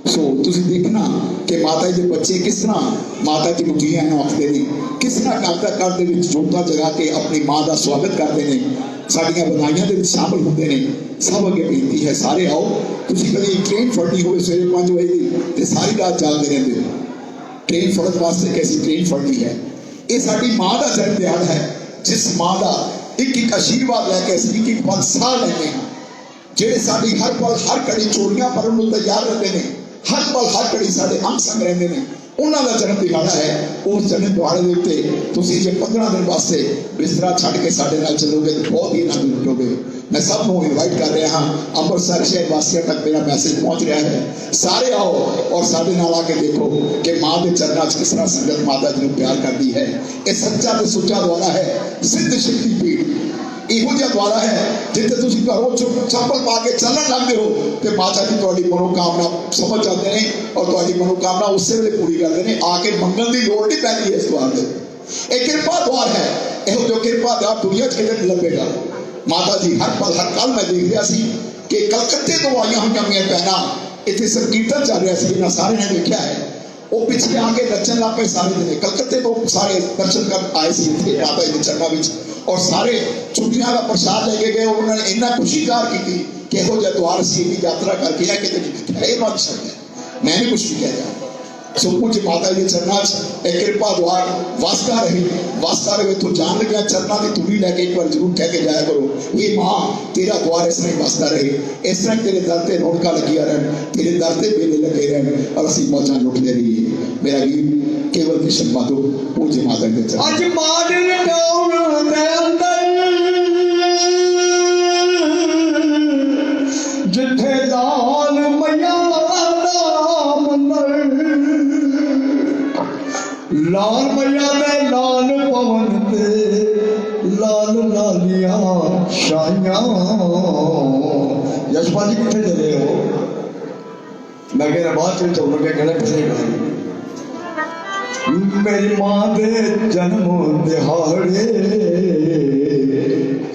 सो तुम देखना कि माता जी के बच्चे किस तरह माता जी को जी आना आखते हैं, किस तरह घर के जोता जगा के अपनी माँ का स्वागत करते हैं, साड़ियाँ बधाइयां के शामिल होंगे ने। सब अगे बेनती है सारे आओ। तुम कभी ट्रेन फड़नी हो सवेरे 5 बजे तो सारी रात जागते रहते हो, ट्रेन फड़न वास्ते कैसी ट्रेन फड़नी है। ये साड़ी माँ का जन्म दिहाड़ा है, जिस माँ का एक एक आशीर्वाद लैके एक एक पल साह लेने हैं, जेडे साड़ी हर पल हर घड़ी चोरियां भरन को तैयार रहते हैं, हर पल हर घड़ी साढ़े अंग संग रहते हैं। उन्होंने जन्म दिहाड़ा है। उस जन्म दिहाड़े के उत्ते तुसीं जे 15 दिन वास्ते बिस्तरा छड्ड के साढ़े नाल चलोगे तो बहुत ही आनंद लुटोगे। मैं सबको इनवाइट कर रहा हाँ, अमृतसर शहर वासियों तक मेरा मैसेज पहुंच रहा है। सारे आओ और साढ़े नाल आके देखो कि माँ के चरणों किस तरह संगत माता जी को प्यार करती है। यह सच्चा तो सुच्चा द्वारा है, सिद्ध शक्ति पीठ इहो जिहा द्वारा है जिथे तुसीं घरों चप्पल पा के चलन लगते हो तो माता जी तुहाडी मनोकामना समझ जाते हैं और तुहाडी मनोकामना उस वे पूरी करते हैं। आके मंगण की लोड़ नहीं पैंदी इस द्वार से। एक कृपा द्वार है, इहो जो कृपा द्वार दुनिया च किते नहीं लभेगा। माता जी हर पल हर कल मैं देख रहा सी कि कलकत्ते तो आईयां हुई मेरियां भैणां इत्थे संकीर्तन चल रहा सी, सारे ने देखा है। वो पिछले आके नचन लग पे सारे दिन कलकत्ते तो सारे दर्शन कर आए थे इतने माता जी के चरणों में और सारे छुट्टियां का प्रसाद लेके गए। उन्होंने इन्ना खुशी कार की कि यहो जिहा द्वार असीं यात्रा करके है कितने नहीं देखा। ये बात शब्द है, मैं नहीं कुछ भी कह रहा। सो पूज्य माता जी के चरणों एक कृपा द्वार वास्ता रहे। तो जान लगे चरणों की धूड़ी लैके एक बार जरूर कह के जाया करो, ये माँ तेरा द्वार इस तरह वास्ता रहे, इस तरह तेरे दर से रौनक लगिया रहन, तेरे दर से मेले लगे रहन और असीं मौजा लुटते रहिए। मेरा वीर केवल की शर्मा दो पूज्य माता जी के चरणों। आज मॉडल टाउन के अंदर जिथे लाल मैया दा मंदिर, लाल मैया दे लाल पवन ते लाल लालिया शाइयां। यशपाल जी कितने चले हो? मैं कह रहा बात चल के कहना कितने मेरी मां दे जन्म दिहाड़े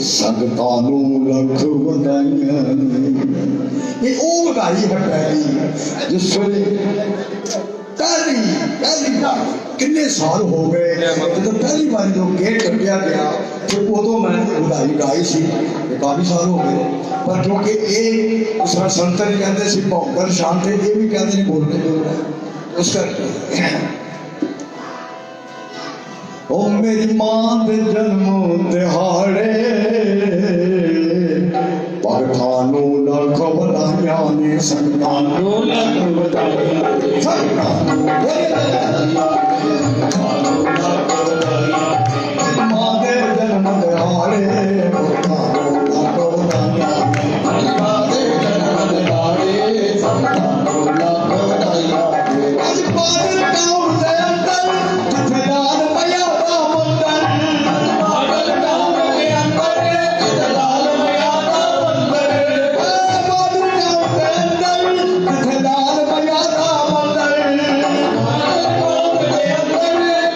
संगतां नूं लख वधाइयां। ये ओ वधाई है पहली जिस वेले पहली कितने साल हो गए जब पहली बार जो गेट कटिया गया तो उदों मैंने वधाई गाई सी, काफी साल हो गए। पर क्योंकि ये संत नहीं कहते सी भौंकर शांत, ये भी कहते नहीं बोलते उस करके ओ मेरी मां दे जन्म दिहाड़े भगतां नूं लख वधाइयां ने, संगतां नूं लख वधाइयां, संगतां नूं मां दे जन्म दिहाड़े भगतां नूं लख वधाइयां, मां दे जन्म दिहाड़े संगतां नूं लख वधाइयां। अज बादल टाउन दे अंदर जिथे लाल मैया दा मंदिर, बादल टाउन दे अंदर जिथे लाल मैया दा मंदिर, बादल टाउन दे अंदर जिथे लाल मैया दा मंदिर, बादल टाउन दे अंदर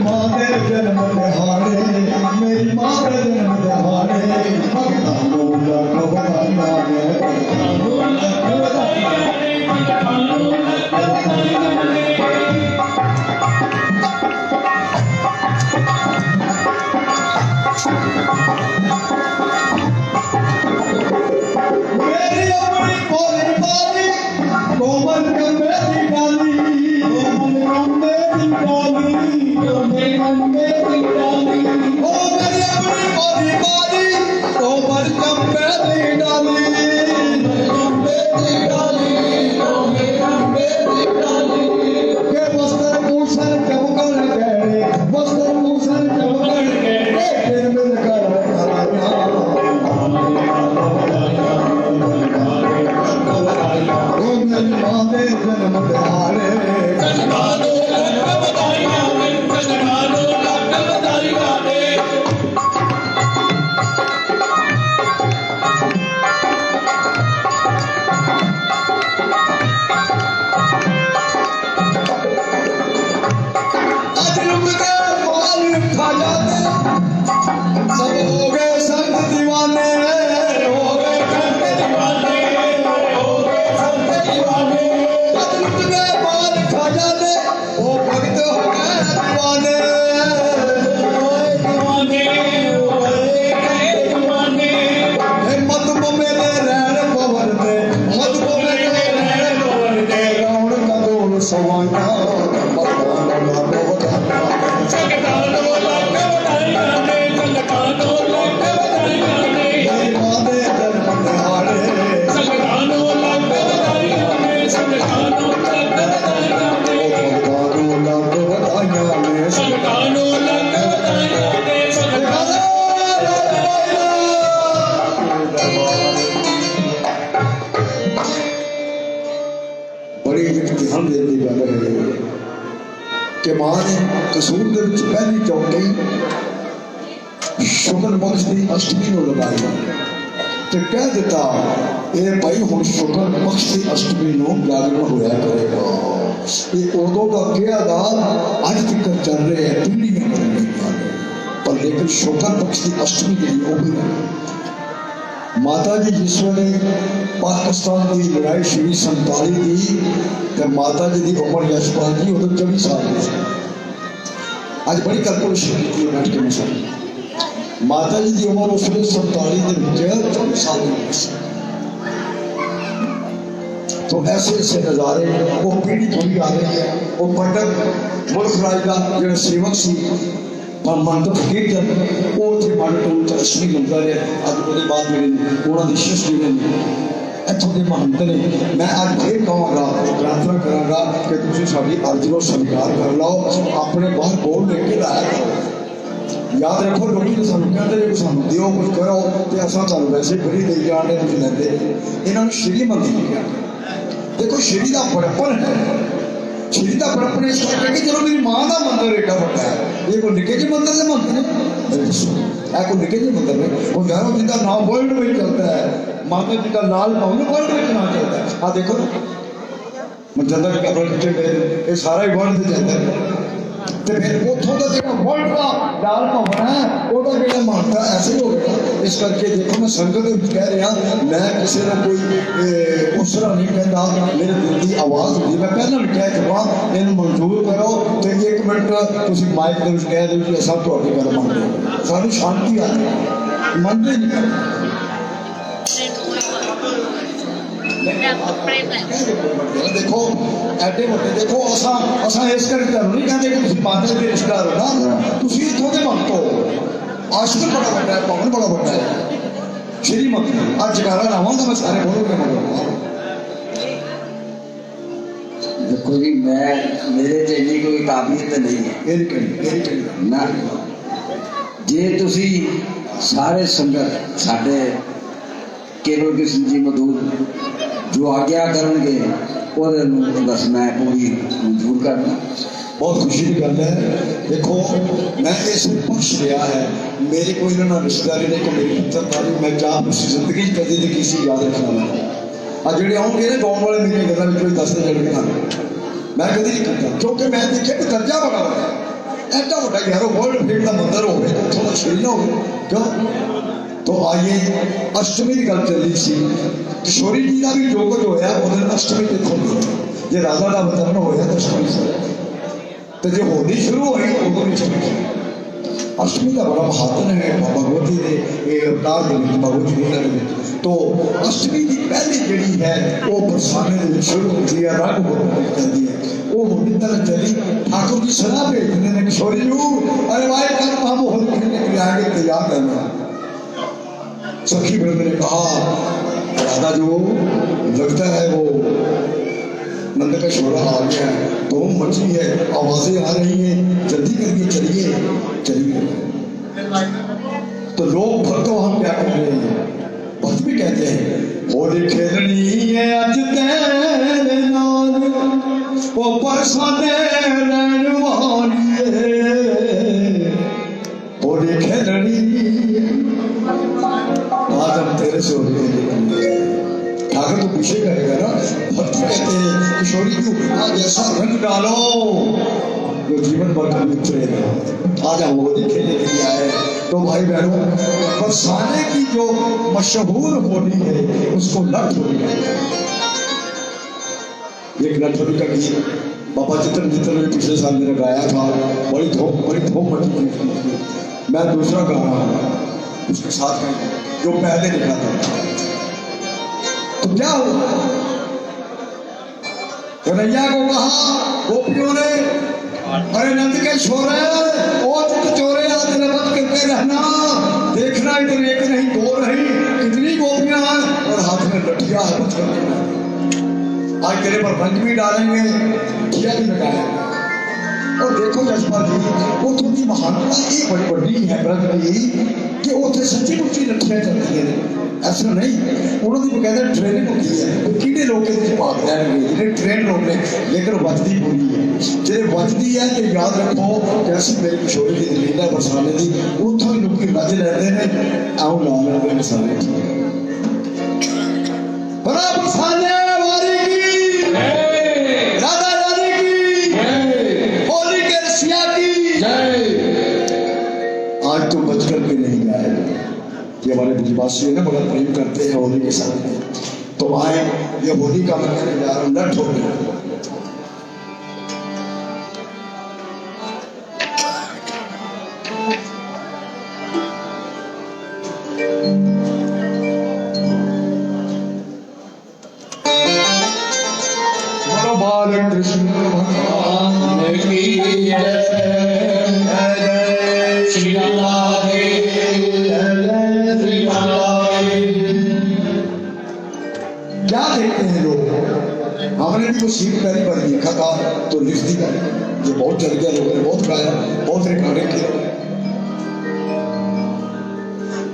मां दे जन्म दिहाड़े मेरी मां दे जन्म दिहाड़े भगतां नूं लख बधाइयां ने भगतां नूं लख बधाइयां ने भगतां नूं लख बधाइयां ने मेरी अपनी भोली बाली कोमल कम्बे दी डाली कोमल कम्बे दी डाली कोमल कम्बे दी डाली ओ मेरी अपनी भोली बाली कोमल कम्बे दी डाली कम्बे दी डाली कोमल कम्बे दी डाली के वस्त्र भूषण चमकण गहरे वस्त्र भूषण चमकण गहरे फिर मिल कर घराया ओ मेरी मां दे जन्म दिहाड़े सजदा दो लख बधाइयां ने सजदा दो लख बधाइयां ने आज रुक के माल खा जाते सब हो गए संत दीवाने हो गए संत दीवाने हो गए संत दीवाने आज रुक के माल खा जाते वो भक्त हो गए दीवाने दीवाने हो गए दीवाने हे मत मेरे रहन पवन दे मत मेरे रहन पवन दे रावण का दोल सवाना भगवान का दोला सजदा दो लख बधाइयां ने सजदा दो लख बधाइयां ने मेरी मां दे जन्म दिहाड़े सजदा दो लख बधाइयां ने सजदा दो लख बधाइयां ने भगवान लख बधाइयां ने सजदा दो लख बधाइयां ने सजदा बड़ी ध्यान देने की गल है कि मां ने कसूर के विच पहली चौकी शुक्र पक्ष की अष्टमी को लगाई तो कह दिता ये भाई हुण शुक्र पक्ष की अष्टमी को जागरण होया करेगा ये उदों का क्या गा अज तक चल रहे हैं पीढ़ियां बदलियां पर लेकिन शुक्र पक्ष की अष्टमी जी वो भी नहीं माता जी जिस वेले पाकिस्तान की लड़ाई शुरू 47 की तो माता जी की उम्र यशपाल जी उदों 24 साल की सी अज बड़ी कैलकुलेशन की बैठ के मैं माता जी की उम्र उस वेले 47 के 24 साल की सी तो ऐसे ऐसे नज़ारे वो पीढ़ी थोड़ी आ रही है वो पंडित मुल्क राज का जो सेवक सी पर मंत्र कीर्तन वो थे मंत्र रश्मि लंगर है अज वो बाद मेरे उन्होंने शिष्य जुड़े इतों के महंत ने मैं अज फिर कहूँगा प्रार्थना कराँगा कि तुम साड़ी अर्ज को स्वीकार कर लो अपने बाहर बोल लेके लाया करो याद रखो लोग सानू कहते जो सानू दियो कुछ करो तो असा तुम वैसे फ्री दे जाने कुछ लेंदे इन्होंने श्रीमंत नहीं कहते देखो श्री का बड़पन है श्री का बड़पन इस करके कि चलो मेरी मां का मंदिर एडा बड़ा है ये कोई निके जी मंदिर से मंदिर है कोई निके जी मंदिर है वो यार जिनका नाम वर्ल्ड में चलता है माता जी का लाल भवन वर्ल्ड में नाम चलता है आ देखो मंदिर का वर्ल्ड ये सारा ही वर्ल्ड से चलता है तो फिर उतों का जो वर्ल्ड का लाल भवन है वह जो महत्ता ऐसे ही हो गया इस करके देखो मैं संगत कह रहा मैं किसी ने कोई उस तरह नहीं कहता मेरे दिल की आवाज़ होती मैं पहले भी कह चुका इन मंजूर करो तो 1 मिनट तुम माइक के कह दो कि सब थोड़ी गल मनते सारी शांति आ जाए मनते नहीं देखो एडे मोटे देखो असा इस करके नहीं कहते कि तुम माता के रिश्तेदार हो ना तुम इतों के भक्त हो आश्रम बड़ा बड़ा है भवन बड़ा बड़ा है श्रीमती आज जगारा लावांगा मैं सारे बोलोगे मगर देखो जी मैं मेरे च इन्नी कोई काबिलियत नहीं है ना जे तुसी सारे संगत साडे केवल कृष्ण जी मधुर जो आज्ञा करनगे ਉਹਦੇ ਨੂੰ बस मैं पूरी मंजूर करना बहुत खुशी की गल है देखो मैं इस पक्ष लिया है मेरी कोई ना रिश्तेदारी नहीं कि मेरी पुत्रकारी मैं चाह उसी जिंदगी कभी नहीं किसी याद रखना आ जेडे आउणगे ना गाँव वाले मेरी गल्लां कोई दसदे जाणगे मैं कभी नहीं करता क्योंकि मैं देखिया कि दर्जा बड़ा होता है ऐसा बड़ा यारो वर्ल्ड फेम का मंदिर हो थोड़ा शरीर ना हो क्यों। तो आइए अष्टमी की गल चली सी किशोरी जी का भी जो कुछ होया उस दिन अष्टमी कितों गई जे राजा का अवतरण होया तो अष्टमी से तो जो होली शुरू हुई उदों भी अष्टमी अष्टमी का बड़ा महात्म है भगवती के ये अवतार भगवती गीता के तो अष्टमी की पहली जड़ी है वो बरसाने के शुरू होती है रंग होती है वो होली तरह चली ठाकुर जी सलाह भेजते हैं किशोरी जी अरे भाई कल हम होली खेलने के लिए आगे तैयार करना। सखी वृंद ने कहा राधा जो लगता है वो नंद का छोरा आ गया तो मची है आवाजें आ रही हैं जल्दी करके चलिए चलिए। तो लोग भक्त हम क्या कर रहे हैं भक्त भी कहते हैं होली खेलनी है अज तेरे नाल वो बरसाने रहन वालिए होली खेलनी आज हम तेरे से होली खेलेंगे। ठाकुर तो पीछे करेगा ना भक्त कहते हैं किशोरी जी आज ऐसा रंग डालो जो जीवन भर कभी उतरेगा। आज हम होली खेलने के लिए आए तो भाई बहनों बरसाने की जो मशहूर होली है उसको लठ होली कहते हैं। एक लठ होली का गीत बाबा चित्रन ने पिछले साल मेरा गाया था बड़ी धूम मची थी। मैं दूसरा गा रहा हूँ उसके साथ में जो पहले लिखा था। तो क्या हुआ कन्हैया को कहा गोपियों ने अरे नंद के छोरे ओ तुम चोरे तेरे बच करके रहना देखना इधर एक नहीं दो नहीं कितनी गोपियां हैं और हाथ में लठिया है बच करके आज तेरे पर रंग भी डालेंगे लठिया भी लगाएंगे। और देखो यशपाल जी वो थोड़ी महानता ये बड़ी बड़ी है ब्रज की कि उसे सच्ची मुच्ची लठिया चलती है ऐसा नहीं उन्होंने बकायदा ट्रेनिंग होती है किड़े लोग भाग लैनगे जो ट्रेन लोग ने लेकिन बचती पूरी है जो बचती है तो याद रखो कैसी मेरी किशोरी की दलील है बरसाने की उतों ही लोग रज लेते हैं आओ ला लेते हैं सारे बड़ा बरसाने वाली की राधा रानी की होली के रसिया की आज तो बच करके नहीं आए ये हमारे ब्रजवासी है ना बड़ा प्रेम करते हैं होली के साथ तो आए ये होली का मंदिर यार लठ हो गया। बोलो बाल कृष्ण भगवान की जय श्री राधे क्या देखते हैं लोग हमने भी कुछ सीट पहली बार लिखा था तो लिख दिया ये बहुत चल गया लोगों ने बहुत गाया बहुत रिकॉर्डिंग किया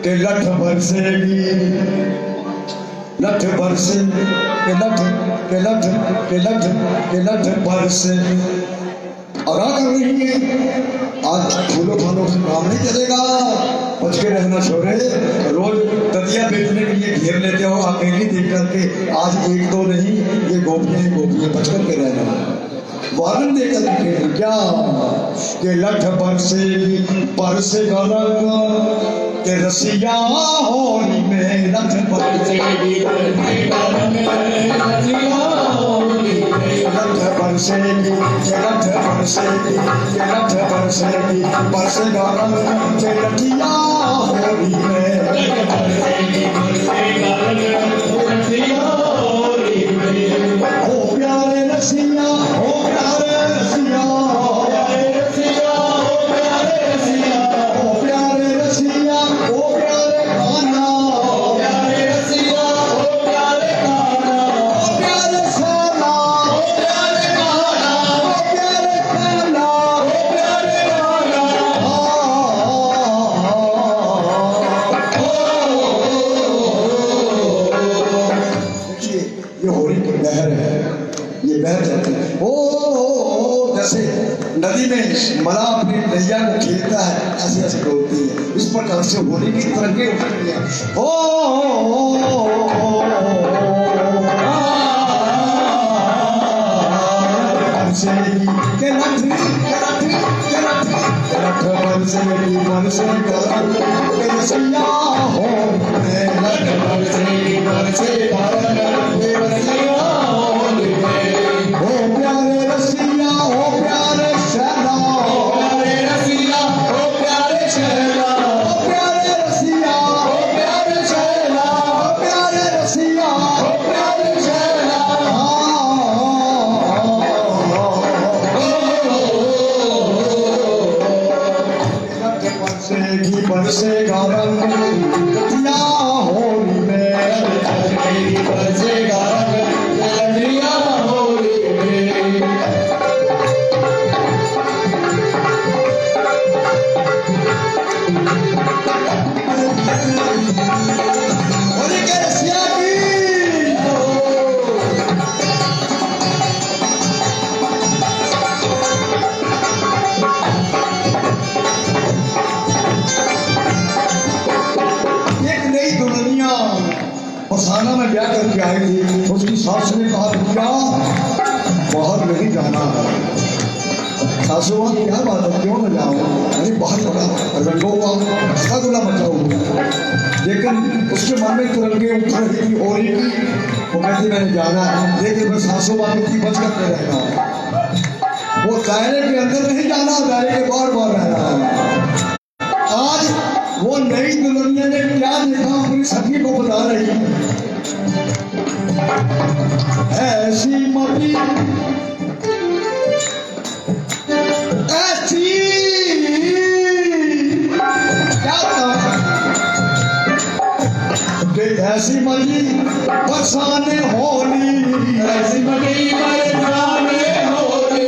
के लठ बरसेगी लठ बरसे के लठ के लठ के लठ के लठ बरसे अगा कर रही है आज फूलों फालों से काम नहीं चलेगा बच के रहना छोरे रोज दतिया बेचने के लिए घेर लेते हो अकेली देख करके आज एक दो नहीं ये गोपियां बच करके रहना वारन देकर के क्या के लठ बरसे गरम के रसिया होली में लठ बरसेगी बरसे गरम के लठिया होली में ओ प्यारे रसिया ओ प्यारे रसिया ओ प्यारे रसिया ओ प्यारे खाना ओ प्यारे रसिया ओ प्यारे खाना ओ प्यारे खाना ओ प्यारे खाना ओ प्यारे खाना ओ प्यारे खाना। देखिए ये होली की लहर है ये बह जाती है ओ जैसे नदी में मला अपनी नैया को खेलता है ऐसे ऐसे डोलती है इस प्रकार से होली की तरंगे उठती है ओ बरसेगी के लठ बरसेगी बरसेगा के रसिया हो लठ बरसेगी बरसेगा के रसिया हो प्यारे रसिया हो प्यारे शहरा प्यारे रसिया हो प्यारे शहरा प्यारे रसिया हो प्यारे शहरा प्यारे रसिया हो प्यारे शहरा बरसेगी बरसेगा रंग लठिया होली में बरसेगा रंग लठिया होली में होली के रसिया की एक नई दुल्हनिया फसाना में ब्याह करके आई थी। उसकी सास ने कहा क्या बाहर नहीं जाना है। सासू माँ क्या बात है क्यों न जाओ अरे बाहर पड़ा और मैं कहूँगा सगुला मचाऊंगा। लेकिन उसके मन में तुरंगे उठ रही थी हो रही थी वो कहती मैंने जाना है लेकिन मैं सासू माँ की बच करके रहना। वो दायरे के अंदर नहीं जाना दायरे के बाहर बाहर रहना। आज वो नई दुल्हनिया ने क्या देखा अपनी सखी को बता रही ऐसी मती ऐसी क्या ऐसी मती बरसाने होली ऐसी मती बरसाने होली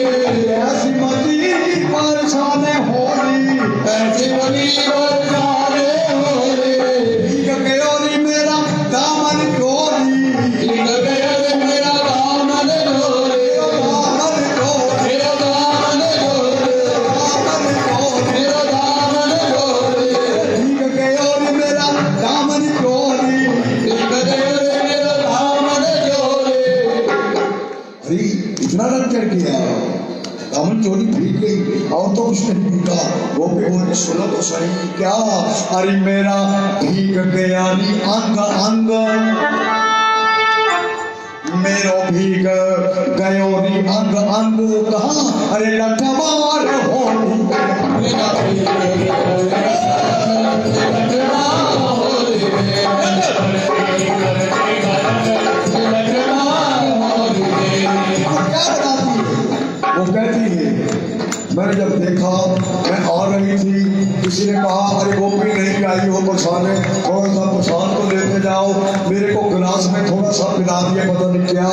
ऐसी मती बरसाने होली ऐसी मती बरसाने होली गयोरी मेरा दामन चोरी गयोरी मेरा दामन चोरी दामन चोरी मेरा दामन चोरी दामन चोरी मेरा दामन चोरी गयोरी मेरा दामन चोरी गयोरी मेरा दामन चोरी। अरे इतना रंग चढ़ गया दामन चोरी भीग गई और तो कुछ नहीं भीगा। वो भी बोले सुनो तो सही क्या अरे मेरा भीग गया नी अंग अंग मेरो भीग गयो नी अंग अंग कहा अरे लठमार होली मेरा भीग वो कहती है मैंने जब देखा मैं आ रही थी किसी ने कहा अरे वो भी नहीं आई हो पछाने थोड़ा सा पछान को लेके जाओ मेरे को गिलास में थोड़ा सा पिला दिया पता नहीं क्या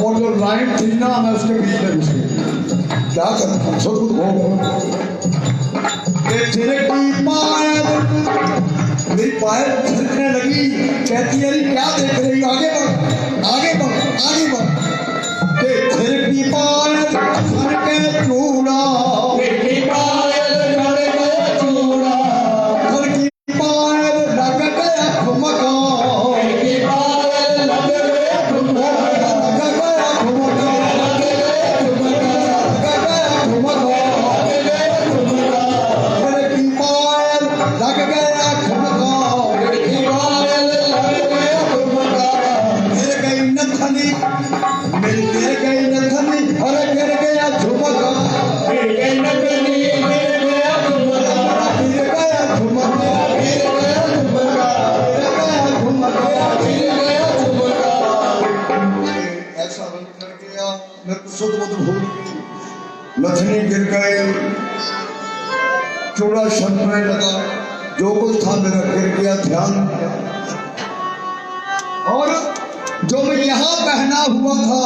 और जो लाइन थी ना मैं उसके बीच में घुस गई। क्या करता सब कुछ मेरी पायल झलकने लगी कहती अरे क्या देख रही हो आगे बढ़ आगे बढ़ आगे बढ़ की पायल के चूड़ा की पायल के चूड़ा की पायल लग गया ठुमका की पायल लग गया ठुमका लग गया ठुमका लग गया ठुमका लग गया ठुमका लग गया ठुमका की पायल लग गया ठुमका की पायल लग गया ठुमका गिर गई नथनी मेरी गिर गई नथनी अरे गिर गया झुमका गिर गई नथनी गिर गया झुमका गिर गया झुमका गिर गया झुमका गिर गया झुमका गिर गया झुमका। ऐसा रंग कर गया मैं सुध बुध भूल गई नथनी गिर गई चूड़ा छनने लगा जो कुछ था मेरा गिर गया ध्यान और जो मैं यहाँ पहना हुआ था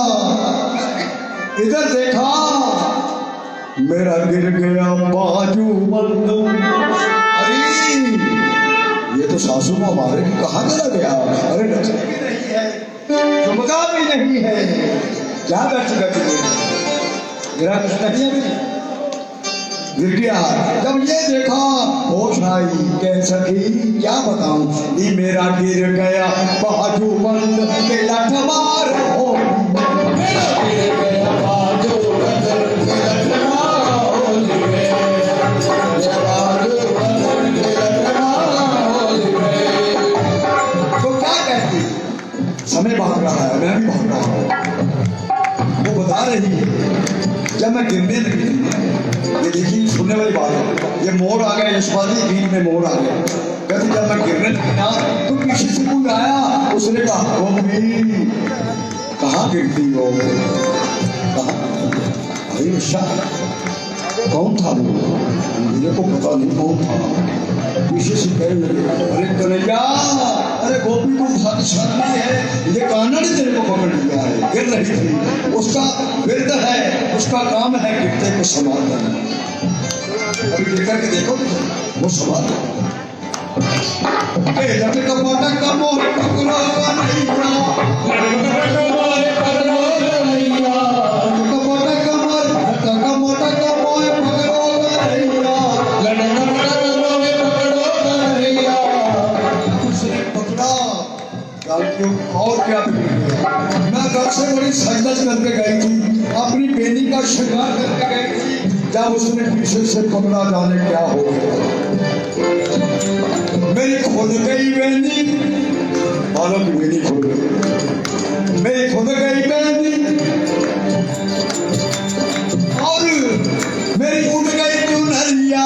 इधर देखा मेरा गिर गया बाजू बंद। अरे ये तो सासू माँ मारे की कहाँ चला गया। अरे नचने भी नहीं है झुमका भी नहीं है क्या कर चुका मेरा कुछ नहीं है गिर गया। जब ये देखा होश आई कह सकी क्या बताऊं ये मेरा गिर गया बाजू बंद के लठमार हो मेरा गिर गया बाजू बंद मैं गिरने लगी, ये देखिए सुनने वाली बात है, ये मोड़ आ गया, यशपाली गीत में मोड़ आ गया। कहते जब मैं गिरने लगी ना तो पीछे से कोई आया, उसने कहा गोपी कहाँ गिरती हो? कहा अरे उषा कौन था वो? मेरे को पता नहीं कौन था। पीछे से कहने लगे अरे कन्हैया, अरे गोपी को भाग्यशाली है, ये कान्हा ने तेरे को पकड़ लिया है, गिर रही थी, उसका विरद है, उसका काम है गिरते को संभाल देना। अभी गिर करके देखो वो संभाल कपाटक का मोर पकड़ो कन्हैया, कपाटक का मोर पकड़ो कन्हैया, और क्या मैं घर से बड़ी संघर्ष करके गई थी, अपनी बेनी का श्रृंगार करके गई थी, जब उसने पीछे से पकड़ा, जाने क्या हो गया। मेरी खुद गई बेनी, बालों की बेनी खुद गई, मेरी खुद गई बेनी और मेरी उड़ गई चुनरिया,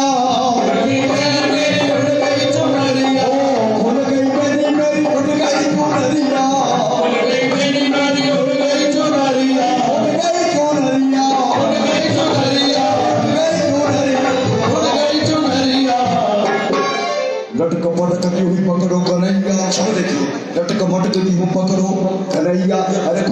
लटक मटक की हुई पकड़ो कन्हैया। सब देखिए लटक मटक की हुई पकड़ो कन्हैया, अरे